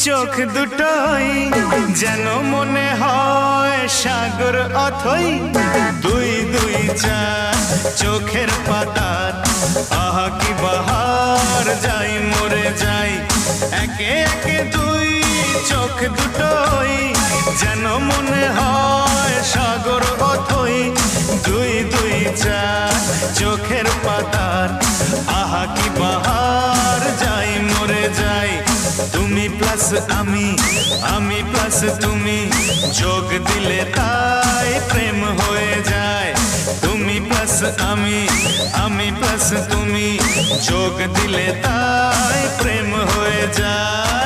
চোখ দুটোই যেন মনে হয় সাগর অথই দুই দুই চার চোখের পাতার আহা কি বাহার যাই মরে যাই একে একে দুই চোখ দুটোই যেন মনে হয় সাগর অথই দুই দুই চার চোখের পাতার আহা কি বাহার যাই মরে যাই তুমি প্লাস আমি প্লাস তুমি যোগ দিলে তাই প্রেম হয়ে যায় তুমি প্লাস আমি প্লাস তুমি যোগ দিলে তাই প্রেম হয়ে যায়